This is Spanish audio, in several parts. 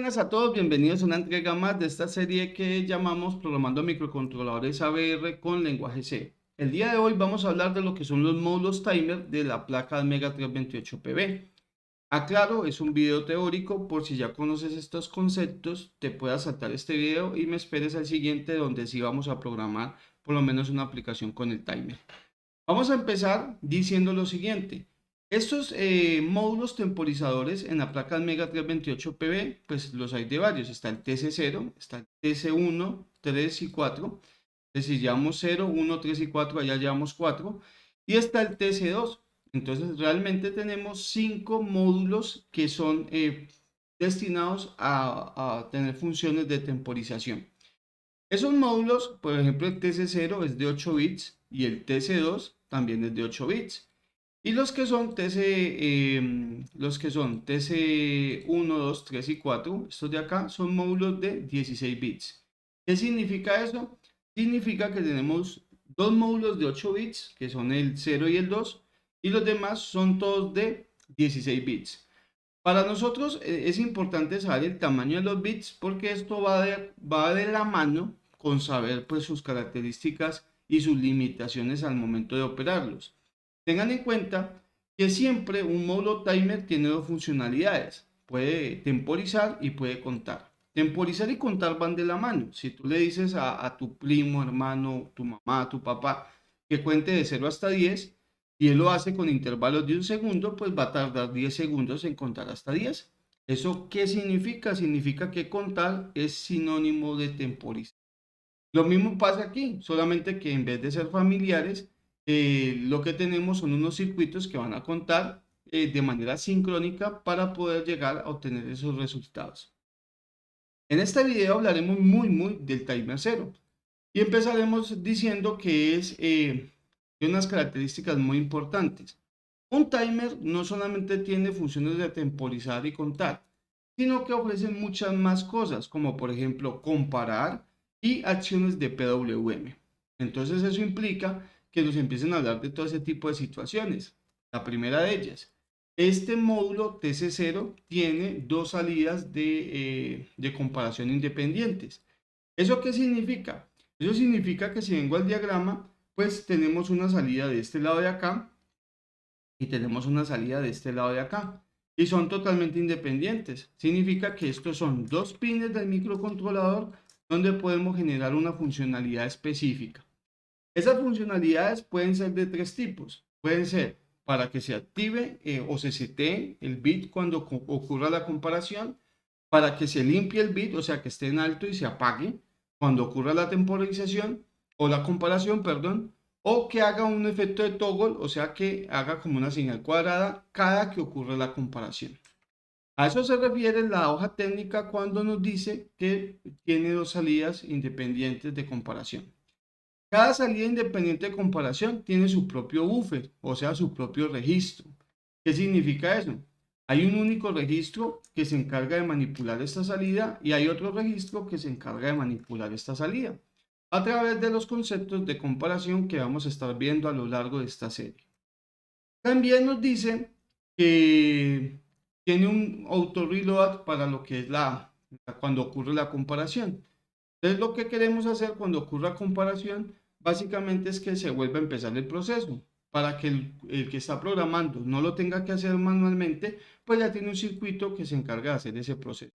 buenas a todos, bienvenidos a una entrega más de esta serie que llamamos Programando Microcontroladores ABR con lenguaje C. El día de hoy vamos a hablar de lo que son los módulos timer de la placa Mega 328PB. Aclaro, es un video teórico, por si ya conoces estos conceptos, te puedas saltar este video y me esperes al siguiente donde sí vamos a programar por lo menos una aplicación con el timer. Vamos a empezar diciendo lo siguiente. Estos módulos temporizadores en la placa Mega 328PB, pues los hay de varios. Está el TC0, está el TC1, 3 y 4. Es decir, llevamos 0, 1, 3 y 4, allá llevamos 4. Y está el TC2. Entonces, realmente tenemos 5 módulos que son destinados a tener funciones de temporización. Esos módulos, por ejemplo, el TC0 es de 8 bits y el TC2 también es de 8 bits. Y los que son TC1, 2, 3 y 4, estos de acá son módulos de 16 bits. ¿Qué significa eso? Significa que tenemos dos módulos de 8 bits, que son el 0 y el 2, y los demás son todos de 16 bits. Para nosotros es importante saber el tamaño de los bits porque esto va de la mano con saber pues sus características y sus limitaciones al momento de operarlos. Tengan en cuenta que siempre un módulo timer tiene dos funcionalidades. Puede temporizar y puede contar. Temporizar y contar van de la mano. Si tú le dices a tu primo, hermano, tu mamá, tu papá que cuente de 0 hasta 10, y él lo hace con intervalos de un segundo, pues va a tardar 10 segundos en contar hasta 10. ¿Eso qué significa? Significa que contar es sinónimo de temporizar. Lo mismo pasa aquí, solamente que en vez de ser familiares, lo que tenemos son unos circuitos que van a contar de manera sincrónica para poder llegar a obtener esos resultados. En este video hablaremos muy del timer cero y empezaremos diciendo que es de unas características muy importantes. Un timer no solamente tiene funciones de temporizar y contar, sino que ofrece muchas más cosas, como por ejemplo comparar y acciones de PWM. Entonces eso implica que nos empiecen a hablar de todo ese tipo de situaciones. La primera de ellas, este módulo TC0 tiene dos salidas de comparación independientes. ¿Eso qué significa? Eso significa que si vengo al diagrama, pues tenemos una salida de este lado de acá y tenemos una salida de este lado de acá. Y son totalmente independientes. Significa que estos son dos pines del microcontrolador donde podemos generar una funcionalidad específica. Esas funcionalidades pueden ser de tres tipos. Pueden ser para que se active o se setee el bit cuando ocurra la comparación, para que se limpie el bit, o sea que esté en alto y se apague cuando ocurra la temporización o la comparación, perdón, o que haga un efecto de toggle, o sea que haga como una señal cuadrada cada que ocurra la comparación. A eso se refiere la hoja técnica cuando nos dice que tiene dos salidas independientes de comparación. Cada salida independiente de comparación tiene su propio buffer, o sea, su propio registro. ¿Qué significa eso? Hay un único registro que se encarga de manipular esta salida y hay otro registro que se encarga de manipular esta salida a través de los conceptos de comparación que vamos a estar viendo a lo largo de esta serie. También nos dice que tiene un auto reload para lo que es cuando ocurre la comparación. Entonces lo que queremos hacer cuando ocurra comparación básicamente es que se vuelva a empezar el proceso para que el que está programando no lo tenga que hacer manualmente, pues ya tiene un circuito que se encarga de hacer ese proceso.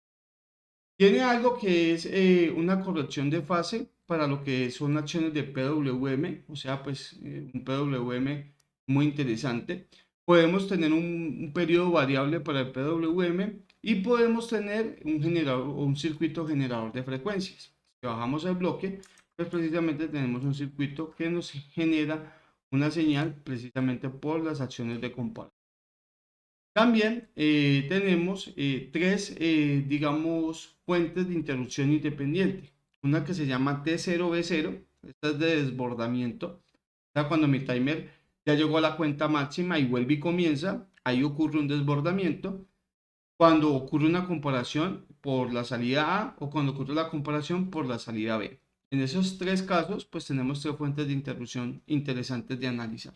Tiene algo que es una corrección de fase para lo que son acciones de PWM, o sea, pues un PWM muy interesante. Podemos tener un periodo variable para el PWM y podemos tener un generador o un circuito generador de frecuencias. Si bajamos el bloque, pues precisamente tenemos un circuito que nos genera una señal precisamente por las acciones de comparación. También tenemos tres, digamos, fuentes de interrupción independiente. Una que se llama T0B0, esta es de desbordamiento. O sea, cuando mi timer ya llegó a la cuenta máxima y vuelve y comienza, ahí ocurre un desbordamiento. Cuando ocurre una comparación por la salida A o cuando ocurre la comparación por la salida B. En esos tres casos, pues tenemos tres fuentes de interrupción interesantes de analizar.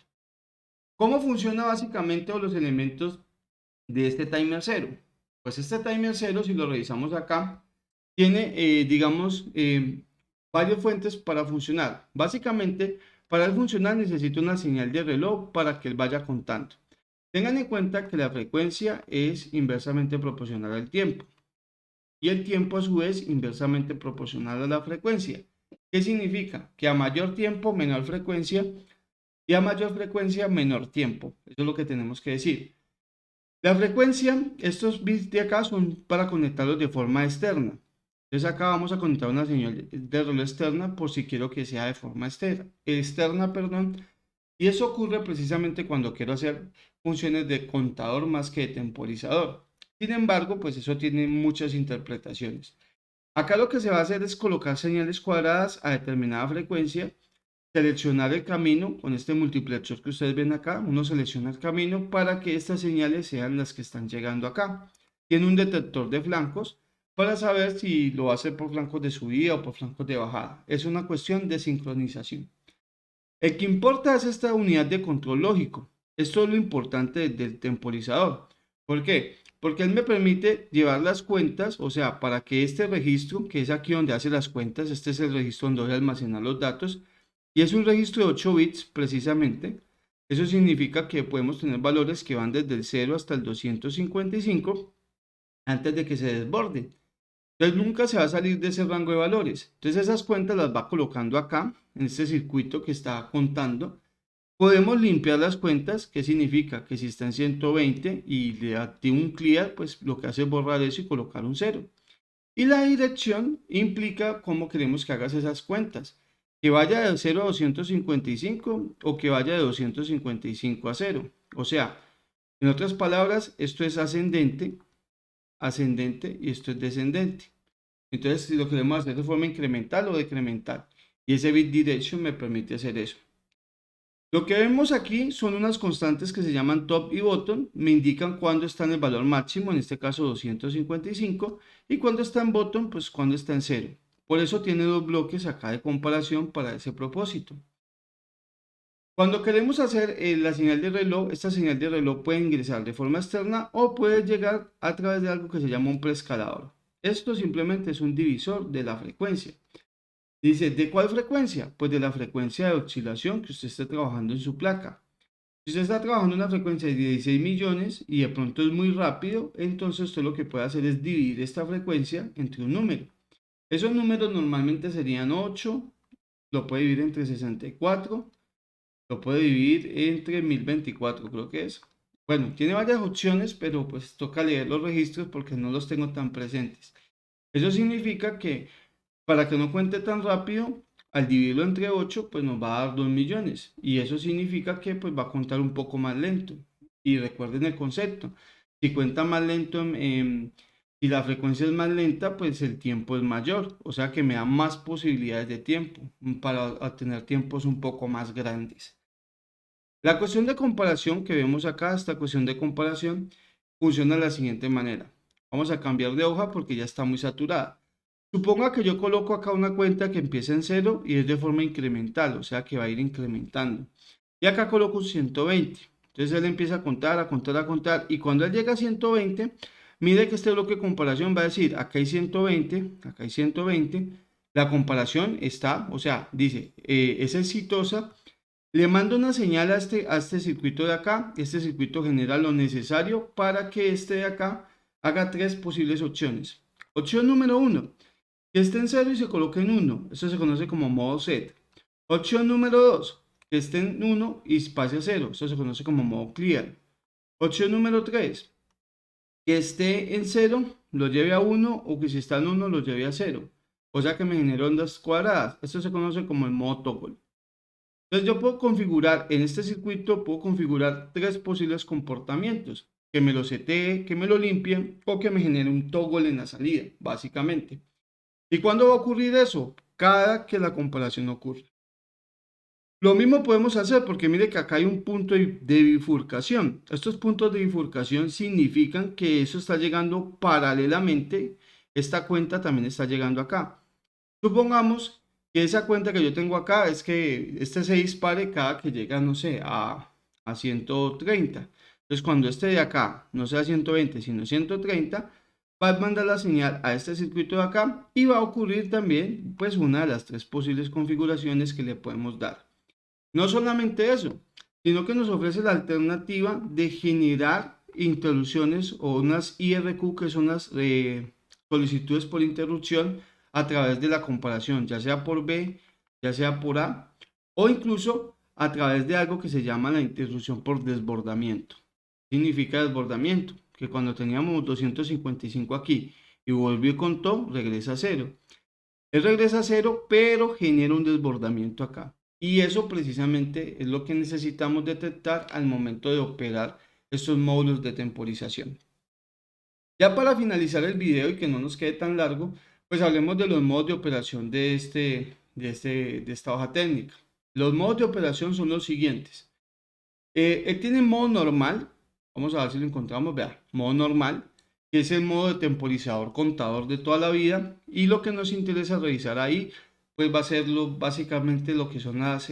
¿Cómo funciona básicamente los elementos de este timer cero? Pues este timer 0, si lo revisamos acá, tiene, digamos, varias fuentes para funcionar. Básicamente, para él funcionar necesita una señal de reloj para que él vaya contando. Tengan en cuenta que la frecuencia es inversamente proporcional al tiempo y el tiempo a su vez inversamente proporcional a la frecuencia. ¿Qué significa? Que a mayor tiempo, menor frecuencia y a mayor frecuencia, menor tiempo. Eso es lo que tenemos que decir. La frecuencia, estos bits de acá son para conectarlos de forma externa. Entonces acá vamos a conectar una señal de reloj externa por si quiero que sea de forma externa, perdón. Y eso ocurre precisamente cuando quiero hacer funciones de contador más que de temporizador. Sin embargo, pues eso tiene muchas interpretaciones. Acá lo que se va a hacer es colocar señales cuadradas a determinada frecuencia, seleccionar el camino con este multiplexor que ustedes ven acá. Uno selecciona el camino para que estas señales sean las que están llegando acá. Tiene un detector de flancos para saber si lo hace por flancos de subida o por flancos de bajada. Es una cuestión de sincronización. El que importa es esta unidad de control lógico. Esto es lo importante del temporizador. ¿Por qué? Porque él me permite llevar las cuentas, o sea, para que este registro, que es aquí donde hace las cuentas, este es el registro donde voy a almacenar los datos, y es un registro de 8 bits precisamente. Eso significa que podemos tener valores que van desde el 0 hasta el 255 antes de que se desborde. Entonces nunca se va a salir de ese rango de valores. Entonces esas cuentas las va colocando acá, en este circuito que está contando. Podemos limpiar las cuentas, que significa que si está en 120 y le activo un clear, pues lo que hace es borrar eso y colocar un 0. Y la dirección implica cómo queremos que hagas esas cuentas. Que vaya de 0 a 255 o que vaya de 255 a 0. O sea, en otras palabras, esto es ascendente, ascendente y esto es descendente. Entonces, si lo queremos hacer de forma incremental o decremental. Y ese bit direction me permite hacer eso. Lo que vemos aquí son unas constantes que se llaman top y bottom, me indican cuándo está en el valor máximo, en este caso 255, y cuándo está en bottom, pues cuándo está en 0. Por eso tiene dos bloques acá de comparación para ese propósito. Cuando queremos hacer la señal de reloj, esta señal de reloj puede ingresar de forma externa o puede llegar a través de algo que se llama un preescalador. Esto simplemente es un divisor de la frecuencia. Dice, ¿de cuál frecuencia? Pues de la frecuencia de oscilación que usted esté trabajando en su placa. Si usted está trabajando en una frecuencia de 16 millones y de pronto es muy rápido, entonces usted lo que puede hacer es dividir esta frecuencia entre un número. Esos números normalmente serían 8, lo puede dividir entre 64, lo puede dividir entre 1024, creo que es. Bueno, tiene varias opciones, pero pues toca leer los registros porque no los tengo tan presentes. Eso significa que para que no cuente tan rápido, al dividirlo entre 8, pues nos va a dar 2 millones. Y eso significa que pues va a contar un poco más lento. Y recuerden el concepto. Si cuenta más lento, si la frecuencia es más lenta, pues el tiempo es mayor. O sea que me da más posibilidades de tiempo para obtener tiempos un poco más grandes. La cuestión de comparación que vemos acá, esta cuestión de comparación, funciona de la siguiente manera. Vamos a cambiar de hoja porque ya está muy saturada. Suponga que yo coloco acá una cuenta que empieza en 0 y es de forma incremental, o sea que va a ir incrementando. Y acá coloco un 120. Entonces él empieza a contar, a contar, a contar. Y cuando él llega a 120, mire que este bloque de comparación va a decir, acá hay 120, acá hay 120. La comparación está, o sea, dice, es exitosa. Le mando una señal a este circuito de acá. Este circuito genera lo necesario para que este de acá haga tres posibles opciones. Opción número 1, que esté en 0 y se coloque en 1. Eso se conoce como modo set. Opción número 2, que esté en 1 y pase a 0. Eso se conoce como modo clear. Opción número 3, que esté en 0, lo lleve a 1 o que si está en 1 lo lleve a 0. O sea que me genera ondas cuadradas. Esto se conoce como el modo toggle. Entonces yo puedo configurar, en este circuito puedo configurar tres posibles comportamientos. Que me lo setee, que me lo limpie o que me genere un toggle en la salida, básicamente. ¿Y cuándo va a ocurrir eso? Cada que la comparación ocurre. Lo mismo podemos hacer porque mire que acá hay un punto de bifurcación. Estos puntos de bifurcación significan que eso está llegando paralelamente. Esta cuenta también está llegando acá. Supongamos que esa cuenta que yo tengo acá es que este se dispare cada que llega, no sé, a 130. Entonces, cuando este de acá no sea 120, sino 130, va a mandar la señal a este circuito de acá y va a ocurrir también, pues, una de las tres posibles configuraciones que le podemos dar. No solamente eso, sino que nos ofrece la alternativa de generar interrupciones o unas IRQ, que son las solicitudes por interrupción, a través de la comparación, ya sea por B, ya sea por A, o incluso a través de algo que se llama la interrupción por desbordamiento. Significa desbordamiento, que cuando teníamos 255 aquí y volvió y contó, regresa a cero. Él regresa a cero, pero genera un desbordamiento acá. Y eso precisamente es lo que necesitamos detectar al momento de operar estos módulos de temporización. Ya para finalizar el video y que no nos quede tan largo, pues hablemos de los modos de operación de esta hoja técnica. Los modos de operación son los siguientes. Él tiene modo normal, vamos a ver si lo encontramos, vea, modo normal, que es el modo de temporizador contador de toda la vida, y lo que nos interesa revisar ahí, pues va a ser básicamente lo que son las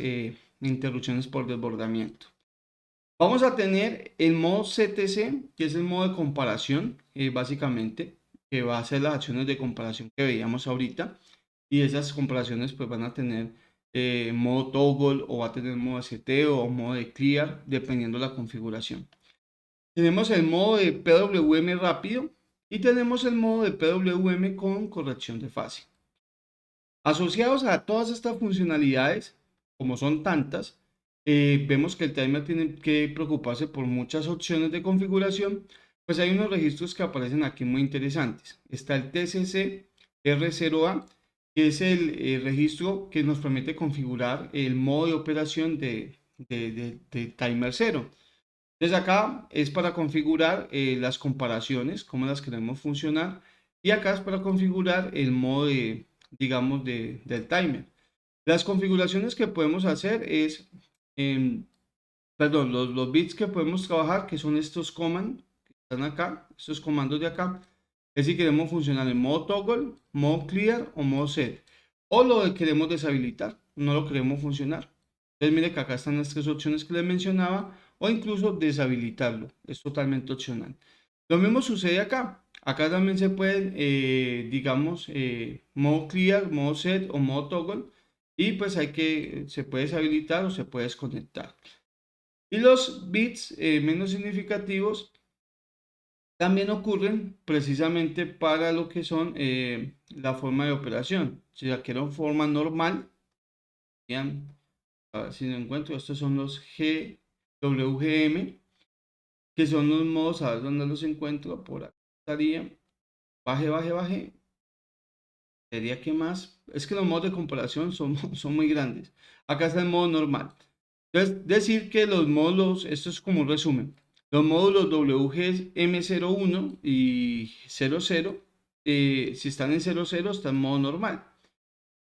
interrupciones por desbordamiento. Vamos a tener el modo CTC, que es el modo de comparación, básicamente, que va a hacer las acciones de comparación que veíamos ahorita, y esas comparaciones pues van a tener modo toggle, o va a tener modo seteo o modo de clear, dependiendo de la configuración. Tenemos el modo de PWM rápido y tenemos el modo de PWM con corrección de fase. Asociados a todas estas funcionalidades, como son tantas, vemos que el timer tiene que preocuparse por muchas opciones de configuración. Pues hay unos registros que aparecen aquí muy interesantes. Está el TCC R0A, que es el registro que nos permite configurar el modo de operación de timer 0. Entonces acá es para configurar las comparaciones, cómo las queremos funcionar, y acá es para configurar el modo de, digamos, del timer. Las configuraciones que podemos hacer es, perdón, los bits que podemos trabajar, que son estos comandos que están acá, estos comandos de acá, es si queremos funcionar en modo toggle, modo clear o modo set, o lo queremos deshabilitar, no lo queremos funcionar. Entonces mire que acá están las tres opciones que les mencionaba, o incluso deshabilitarlo, es totalmente opcional. Lo mismo sucede acá. Acá también se pueden, digamos, modo clear, modo set o modo toggle, y pues se puede deshabilitar o se puede desconectar. Y los bits menos significativos también ocurren precisamente para lo que son la forma de operación. Si la quiero en forma normal, vean, a ver si lo encuentro, estos son los GWGM, que son los modos, a ver dónde los encuentro, por acá estaría, baje, sería que más, es que los modos de comparación son muy grandes. Acá está el modo normal. Entonces, decir que los módulos, esto es como un resumen, los módulos WGM01 y 00, si están en 00, está en modo normal.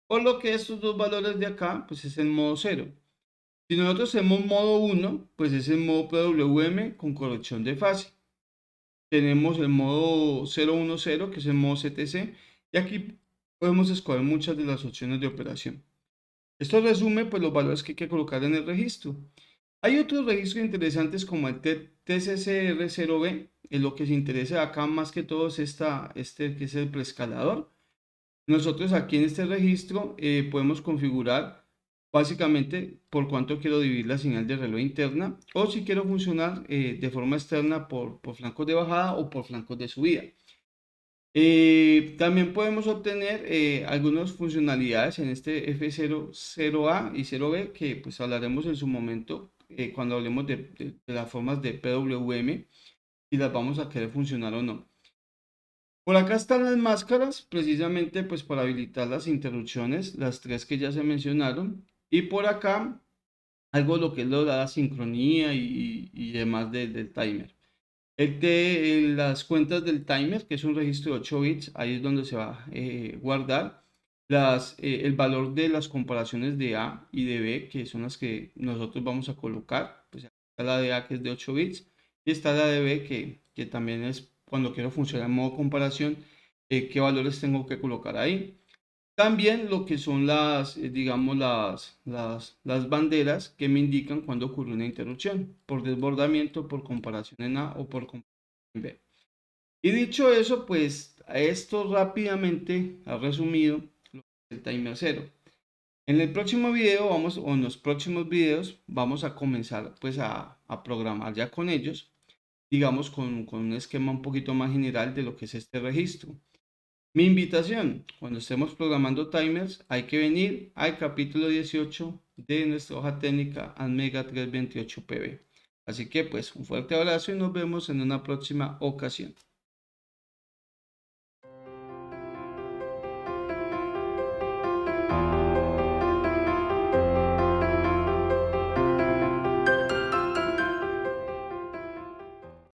Por lo que estos dos valores de acá, pues es en modo 0. Si nosotros tenemos modo 1, pues es el modo PWM con corrección de fase. Tenemos el modo 010, que es el modo CTC, y aquí podemos escoger muchas de las opciones de operación. Esto resume pues los valores que hay que colocar en el registro. Hay otros registros interesantes como el TCCR0B, en lo que se interesa acá más que todo es este que es el preescalador. Nosotros aquí en este registro podemos configurar básicamente por cuánto quiero dividir la señal de reloj interna, o si quiero funcionar de forma externa por flancos de bajada o por flancos de subida. También podemos obtener algunas funcionalidades en este F00A y 0B, que pues hablaremos en su momento cuando hablemos de las formas de PWM, si las vamos a querer funcionar o no. Por acá están las máscaras, precisamente pues para habilitar las interrupciones, las tres que ya se mencionaron. Y por acá algo lo que es la sincronía y demás del timer. Las cuentas del timer, que es un registro de 8 bits, ahí es donde se va a guardar el valor de las comparaciones de A y de B, que son las que nosotros vamos a colocar. Pues está la de A, que es de 8 bits, y está la de B, que también es cuando quiero funcionar en modo comparación, qué valores tengo que colocar ahí. También lo que son digamos, las banderas que me indican cuando ocurre una interrupción, por desbordamiento, por comparación en A o por comparación en B. Y dicho eso, pues esto rápidamente ha resumido lo que es el timer cero. En el próximo video o en los próximos videos vamos a comenzar pues a programar ya con ellos, digamos con un esquema un poquito más general de lo que es este registro. Mi invitación, cuando estemos programando timers, hay que venir al capítulo 18 de nuestra hoja técnica Almega 328 PB. Así que pues un fuerte abrazo y nos vemos en una próxima ocasión.